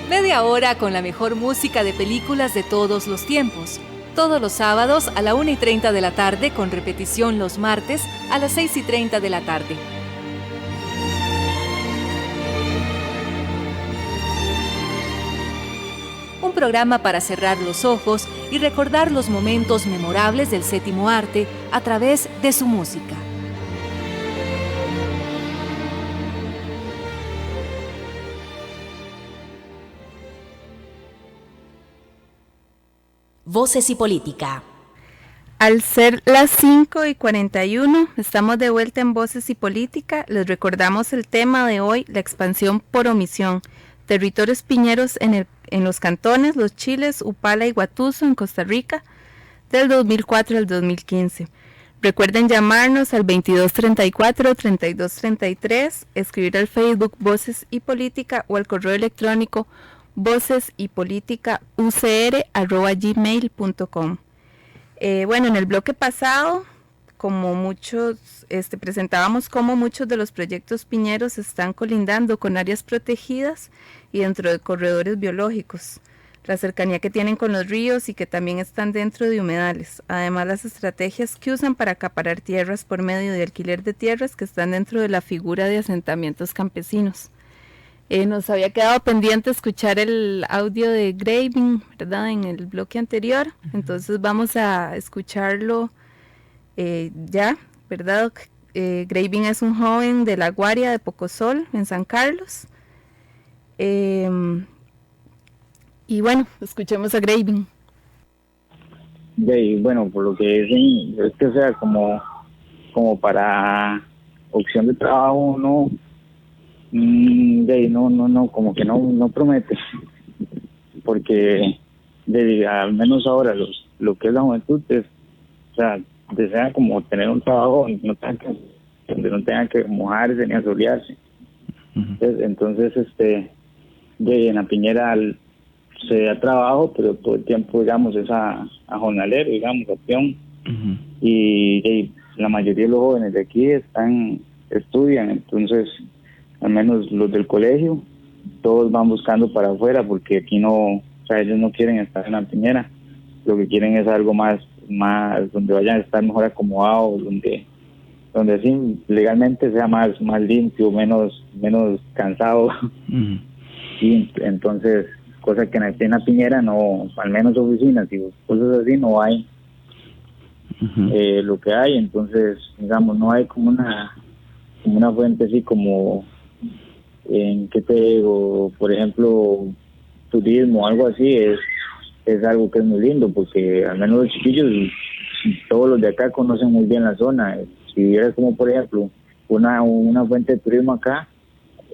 Media hora con la mejor música de películas de todos los tiempos. Todos los sábados a la 1:30 de la tarde, con repetición los martes a las 6:30 de la tarde. Un programa para cerrar los ojos y recordar los momentos memorables del séptimo arte a través de su música. Voces y Política. Al ser las 5:41, estamos de vuelta en Voces y Política. Les recordamos el tema de hoy, la expansión por omisión. Territorios piñeros en los cantones Los Chiles, Upala y Guatuso en Costa Rica, del 2004 al 2015. Recuerden llamarnos al 2234-3233, escribir al Facebook Voces y Política o al correo electrónico vocesypoliticaucr@gmail.com. Bueno, en el bloque pasado, como muchos, presentábamos cómo muchos de los proyectos piñeros están colindando con áreas protegidas y dentro de corredores biológicos, la cercanía que tienen con los ríos y que también están dentro de humedales, además las estrategias que usan para acaparar tierras por medio de alquiler de tierras que están dentro de la figura de asentamientos campesinos. Nos había quedado pendiente escuchar el audio de Graving, ¿verdad?, en el bloque anterior. Entonces vamos a escucharlo ya, ¿verdad? Graving es un joven de La Guaria de Pocosol, en San Carlos. Y bueno, escuchemos a Graving. Bueno, por lo que dicen, es que sea como para opción de trabajo, no, como que no promete, porque al menos ahora lo que es la juventud es, o sea, desea como tener un trabajo donde no tengan que mojarse ni asolearse. Entonces, en la Piñera se da trabajo, pero todo el tiempo, digamos, es a jornalero, digamos, a peón. Y la mayoría de los jóvenes de aquí estudian, entonces, al menos los del colegio, todos van buscando para afuera, porque aquí no, o sea, ellos no quieren estar en la Piñera, lo que quieren es algo más donde vayan a estar mejor acomodados, donde así legalmente sea más limpio, menos cansado. Y entonces, cosa que en la Piñera no, al menos oficinas y cosas así no hay. Lo que hay, entonces, digamos, no hay como una fuente así como, en qué te digo, por ejemplo, turismo, algo así, es algo que es muy lindo, porque al menos los chiquillos, todos los de acá conocen muy bien la zona. Si vieras como, por ejemplo, una fuente de turismo acá,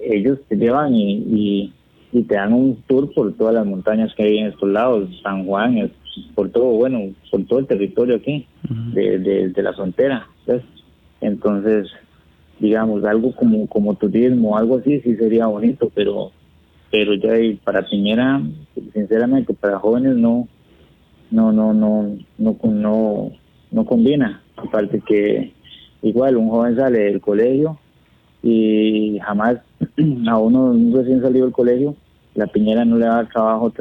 ellos te llevan y te dan un tour por todas las montañas que hay en estos lados, San Juan, por todo el territorio aquí, de la frontera, ¿ves? Entonces, digamos, algo como turismo, algo así, sí sería bonito, pero ya para Piñera, sinceramente, para jóvenes no combina. Aparte que igual un joven sale del colegio y jamás a uno recién salido del colegio, la Piñera no le va a dar trabajo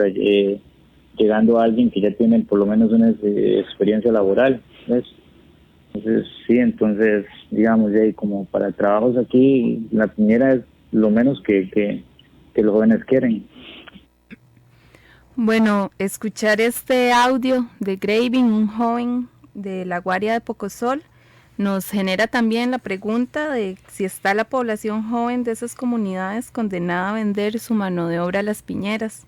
llegando a alguien que ya tiene por lo menos una experiencia laboral, ¿ves? Entonces, digamos, ya como para trabajos aquí, la Piñera es lo menos que los jóvenes quieren. Bueno, escuchar este audio de Graving, un joven de La Guaria de Pocosol, nos genera también la pregunta de si está la población joven de esas comunidades condenada a vender su mano de obra a las piñeras.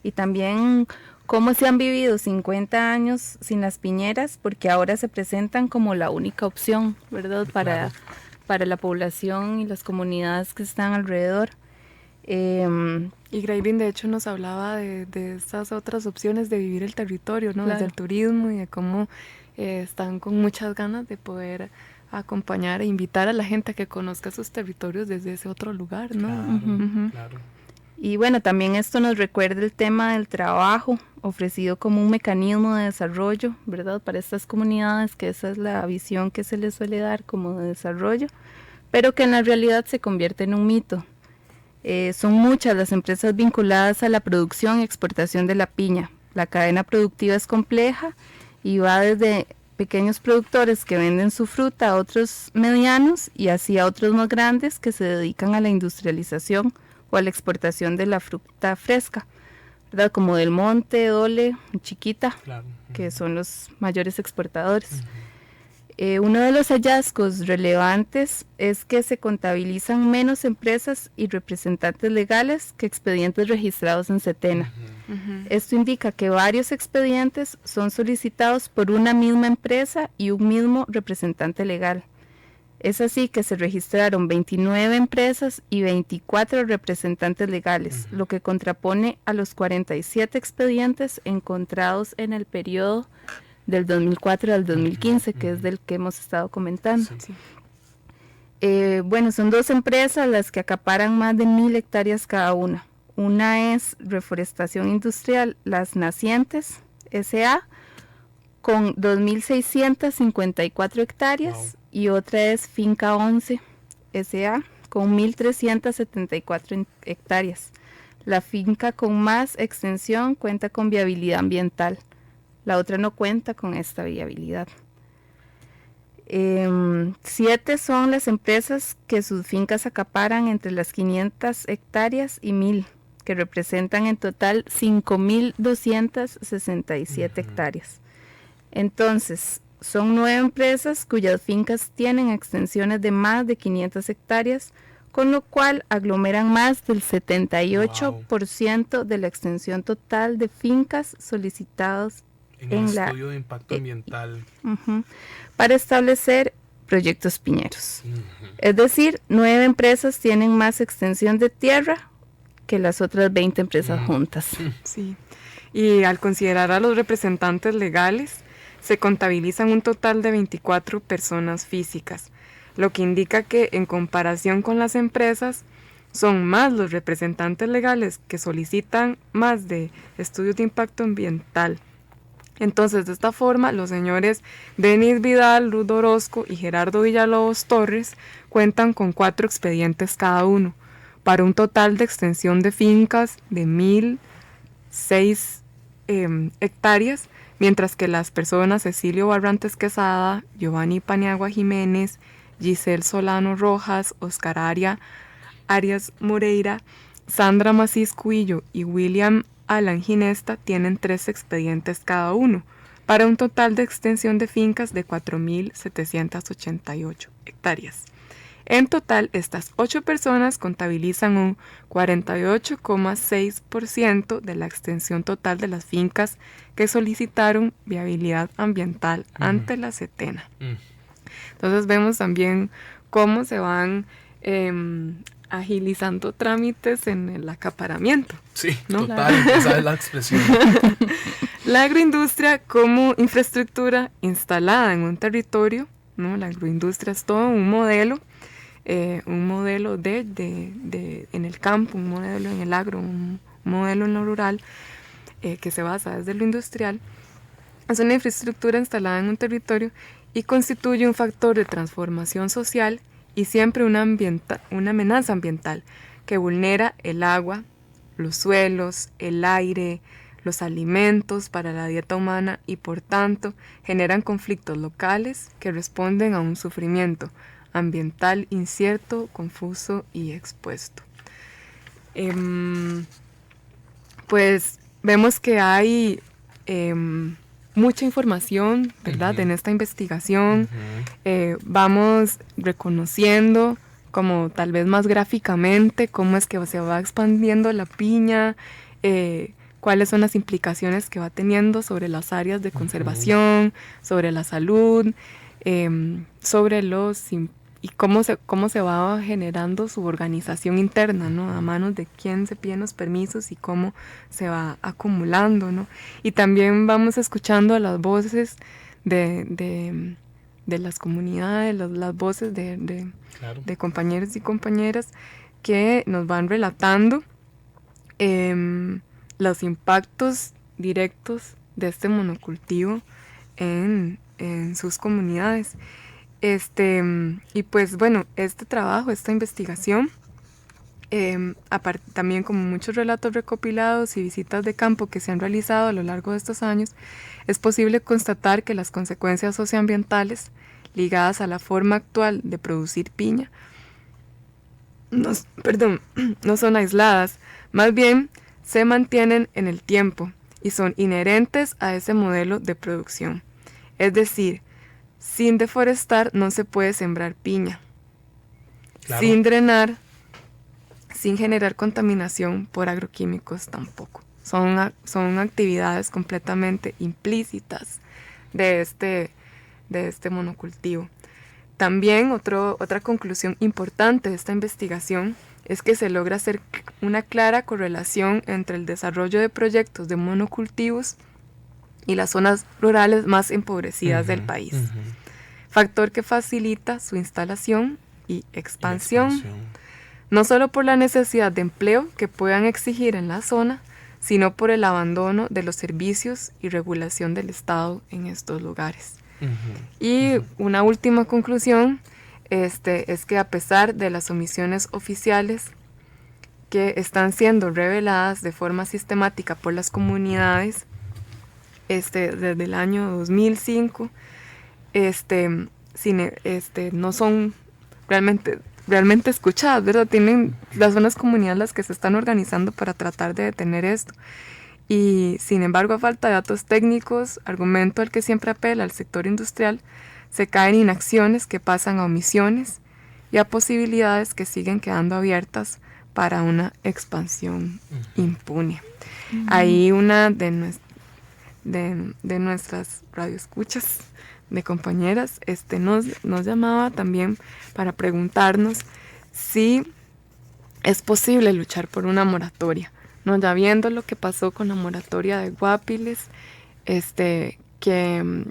Y también cómo se han vivido 50 años sin las piñeras, porque ahora se presentan como la única opción, ¿verdad?, para la población y las comunidades que están alrededor. Y Graving, de hecho, nos hablaba de estas otras opciones de vivir el territorio, ¿no? Desde el turismo y de cómo están con muchas ganas de poder acompañar e invitar a la gente a que conozca sus territorios desde ese otro lugar, ¿no? Claro. Y bueno, también esto nos recuerda el tema del trabajo ofrecido como un mecanismo de desarrollo, ¿verdad?, para estas comunidades, que esa es la visión que se les suele dar como de desarrollo, pero que en la realidad se convierte en un mito. Son muchas las empresas vinculadas a la producción y exportación de la piña. La cadena productiva es compleja y va desde pequeños productores que venden su fruta a otros medianos y así a otros más grandes que se dedican a la industrialización o a la exportación de la fruta fresca, ¿verdad?, como Del Monte, Dole, Chiquita, que son los mayores exportadores. Uno de los hallazgos relevantes es que se contabilizan menos empresas y representantes legales que expedientes registrados en Setena. Esto indica que varios expedientes son solicitados por una misma empresa y un mismo representante legal. Es así que se registraron 29 empresas y 24 representantes legales, lo que contrapone a los 47 expedientes encontrados en el periodo del 2004 al 2015, que es del que hemos estado comentando. Sí. Bueno, son 2 empresas las que acaparan más de 1.000 hectáreas cada una. Una es Reforestación Industrial Las Nacientes, S.A., con 2.654 hectáreas, y otra es Finca 11, S.A., con 1.374 hectáreas. La finca con más extensión cuenta con viabilidad ambiental. La otra no cuenta con esta viabilidad. 7 son las empresas que sus fincas acaparan entre las 500 hectáreas y 1.000, que representan en total 5.267 hectáreas. Entonces, son 9 empresas cuyas fincas tienen extensiones de más de 500 hectáreas, con lo cual aglomeran más del 78% de la extensión total de fincas solicitadas en el estudio de impacto ambiental para establecer proyectos piñeros. Es decir, 9 empresas tienen más extensión de tierra que las otras 20 empresas juntas. Sí, y al considerar a los representantes legales, se contabilizan un total de 24 personas físicas, lo que indica que en comparación con las empresas, son más los representantes legales que solicitan más de estudios de impacto ambiental. Entonces, de esta forma, los señores Denis Vidal, Ruth Orozco y Gerardo Villalobos Torres cuentan con 4 expedientes cada uno, para un total de extensión de fincas de 1.006 hectáreas, mientras que las personas Cecilio Barrantes Quesada, Giovanni Paniagua Jiménez, Giselle Solano Rojas, Oscar Arias Moreira, Sandra Macís Cuillo y William Alan Ginesta tienen 3 expedientes cada uno, para un total de extensión de fincas de 4.788 hectáreas. En total, estas 8 personas contabilizan un 48,6% de la extensión total de las fincas que solicitaron viabilidad ambiental ante la Setena. Entonces vemos también cómo se van agilizando trámites en el acaparamiento. Sí, ¿no? Total, esa es la expresión. La agroindustria como infraestructura instalada en un territorio, ¿no? La agroindustria es todo un modelo en el campo, un modelo en el agro, un modelo en lo rural, que se basa desde lo industrial. Es una infraestructura instalada en un territorio y constituye un factor de transformación social y siempre una amenaza ambiental que vulnera el agua, los suelos, el aire, los alimentos para la dieta humana y por tanto generan conflictos locales que responden a un sufrimiento ambiental incierto, confuso y expuesto. Pues vemos que hay mucha información, ¿verdad? En esta investigación. Vamos reconociendo como tal vez más gráficamente cómo es que se va expandiendo la piña, cuáles son las implicaciones que va teniendo sobre las áreas de conservación, sobre la salud, sobre y cómo se va generando su organización interna, ¿no? A manos de quién se piden los permisos y cómo se va acumulando, ¿no? Y también vamos escuchando las voces de las comunidades, las voces de compañeros y compañeras que nos van relatando los impactos directos de este monocultivo en sus comunidades. Y pues bueno, este trabajo, esta investigación, también como muchos relatos recopilados y visitas de campo que se han realizado a lo largo de estos años, es posible constatar que las consecuencias socioambientales ligadas a la forma actual de producir piña no son aisladas, más bien se mantienen en el tiempo y son inherentes a ese modelo de producción. Es decir, sin deforestar no se puede sembrar piña. Claro. Sin drenar, sin generar contaminación por agroquímicos tampoco. Son actividades completamente implícitas de este monocultivo. También otra conclusión importante de esta investigación es que se logra hacer una clara correlación entre el desarrollo de proyectos de monocultivos y las zonas rurales más empobrecidas del país. Factor que facilita su instalación y expansión, no solo por la necesidad de empleo que puedan exigir en la zona, sino por el abandono de los servicios y regulación del Estado en estos lugares. Y una última conclusión es que a pesar de las omisiones oficiales que están siendo reveladas de forma sistemática por las comunidades desde el año 2005, no son realmente escuchadas, ¿verdad? Son las comunidades las que se están organizando para tratar de detener esto. Y sin embargo, a falta de datos técnicos, argumento al que siempre apela el sector industrial, se caen inacciones que pasan a omisiones y a posibilidades que siguen quedando abiertas para una expansión impune. Ahí una de nuestras radioescuchas, de compañeras, nos llamaba también para preguntarnos si es posible luchar por una moratoria. ¿No? Ya viendo lo que pasó con la moratoria de Guapiles, que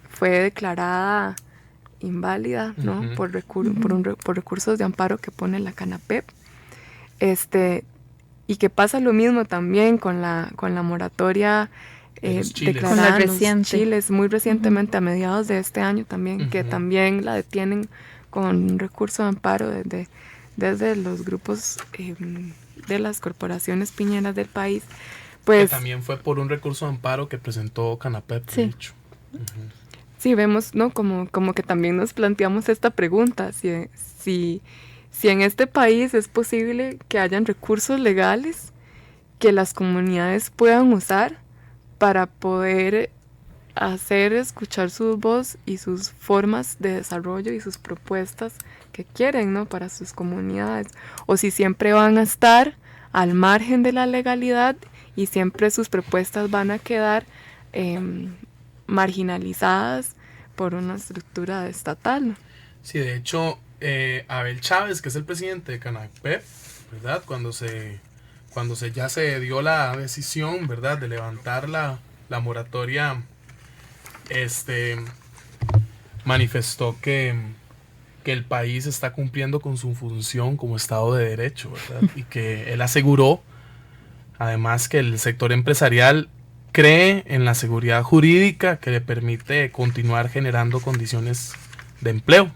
fue declarada inválida, ¿no? por recursos de amparo que pone la CANAPEP, y que pasa lo mismo también con la moratoria declarada en los Chiles muy recientemente, a mediados de este año también, que también la detienen con recurso de amparo desde los grupos de las corporaciones piñeras del país, pues que también fue por un recurso de amparo que presentó CANAPEP, de hecho. Sí, vemos, ¿no? Como que también nos planteamos esta pregunta, si en este país es posible que hayan recursos legales que las comunidades puedan usar para poder hacer escuchar su voz y sus formas de desarrollo y sus propuestas que quieren, ¿no? Para sus comunidades, o si siempre van a estar al margen de la legalidad y siempre sus propuestas van a quedar marginalizadas por una estructura estatal. Sí, de hecho, Abel Chávez, que es el presidente de CANAPEP, ¿verdad? Cuando ya se dio la decisión, ¿verdad?, de levantar la moratoria, manifestó que el país está cumpliendo con su función como Estado de Derecho, ¿verdad? Y que él aseguró, además, que el sector empresarial cree en la seguridad jurídica que le permite continuar generando condiciones de empleo.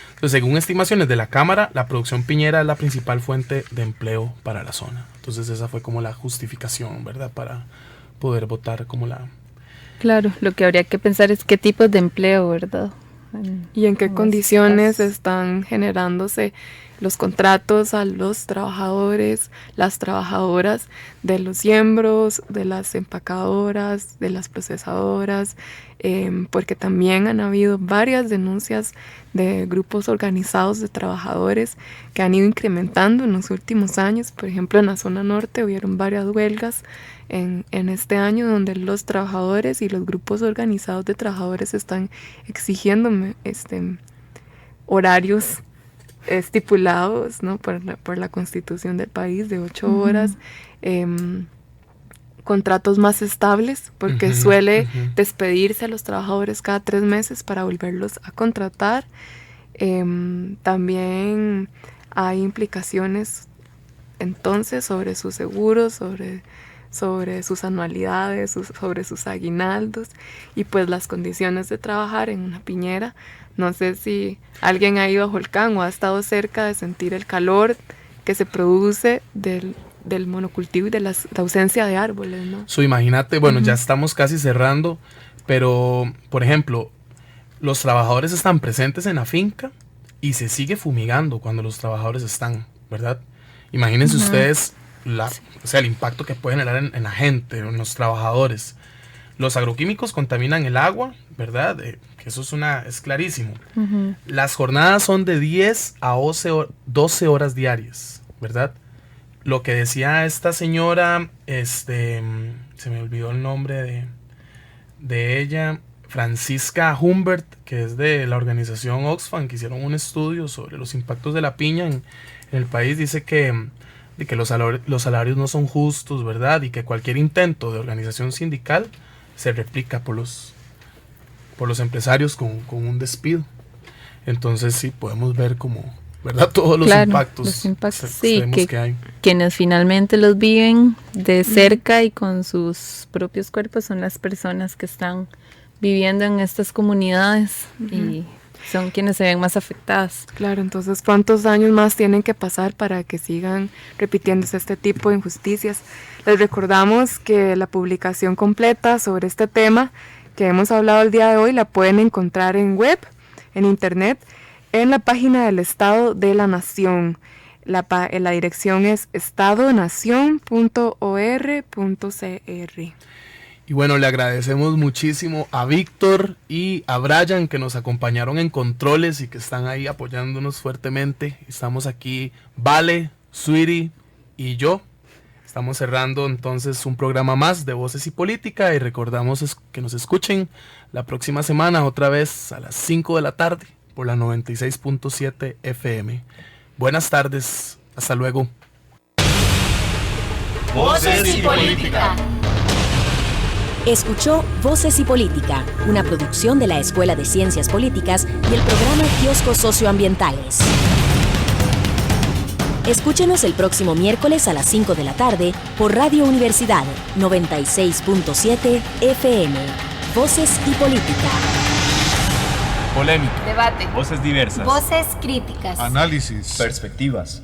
Entonces, según estimaciones de la Cámara, la producción piñera es la principal fuente de empleo para la zona. Entonces, esa fue como la justificación, ¿verdad?, para poder votar como la... Claro, lo que habría que pensar es qué tipos de empleo, ¿verdad? Y en qué condiciones están generándose los contratos a los trabajadores, las trabajadoras de los siembros, de las empacadoras, de las procesadoras, porque también han habido varias denuncias de grupos organizados de trabajadores que han ido incrementando en los últimos años. Por ejemplo, en la zona norte hubieron varias huelgas en este año donde los trabajadores y los grupos organizados de trabajadores están exigiendo horarios estipulados, ¿no?, por la Constitución del país de 8 horas, contratos más estables, porque suele despedirse a los trabajadores cada 3 meses para volverlos a contratar. También hay implicaciones entonces sobre sus seguros, sobre sus anualidades, sobre sus aguinaldos y pues las condiciones de trabajar en una piñera. No sé si alguien ha ido a Jolcán o ha estado cerca de sentir el calor que se produce del monocultivo y de la ausencia de árboles, ¿no? Imagínate, bueno, ya estamos casi cerrando, pero, por ejemplo, los trabajadores están presentes en la finca y se sigue fumigando cuando los trabajadores están, ¿verdad? Imagínense ustedes el impacto que puede generar en la gente, en los trabajadores. Los agroquímicos contaminan el agua, ¿verdad? que eso es clarísimo. Las jornadas son de 10 a 12 horas diarias, ¿verdad? Lo que decía esta señora, se me olvidó el nombre de ella, Francisca Humbert, que es de la organización Oxfam, que hicieron un estudio sobre los impactos de la piña en el país. Dice que los salarios no son justos, ¿verdad? Y que cualquier intento de organización sindical se replica por los empresarios con un despido. Entonces sí, podemos ver como, ¿verdad? Todos los impactos sí, que hay. Quienes finalmente los viven de cerca y con sus propios cuerpos son las personas que están viviendo en estas comunidades y son quienes se ven más afectadas. Claro, entonces, ¿cuántos años más tienen que pasar para que sigan repitiéndose este tipo de injusticias? Les recordamos que la publicación completa sobre este tema que hemos hablado el día de hoy la pueden encontrar en web, en internet, en la página del Estado de la Nación. La dirección es estadonacion.or.cr. Y bueno, le agradecemos muchísimo a Víctor y a Brian que nos acompañaron en controles y que están ahí apoyándonos fuertemente. Estamos aquí, Vale, Sweetie y yo. Estamos cerrando entonces un programa más de Voces y Política y recordamos que nos escuchen la próxima semana otra vez a las 5 de la tarde por la 96.7 FM. Buenas tardes, hasta luego. Voces y Política. Escuchó Voces y Política, una producción de la Escuela de Ciencias Políticas y el programa Kioscos Socioambientales. Escúchenos el próximo miércoles a las 5 de la tarde por Radio Universidad 96.7 FM. Voces y Política. Polémica. Debate. Voces diversas. Voces críticas. Análisis. Perspectivas.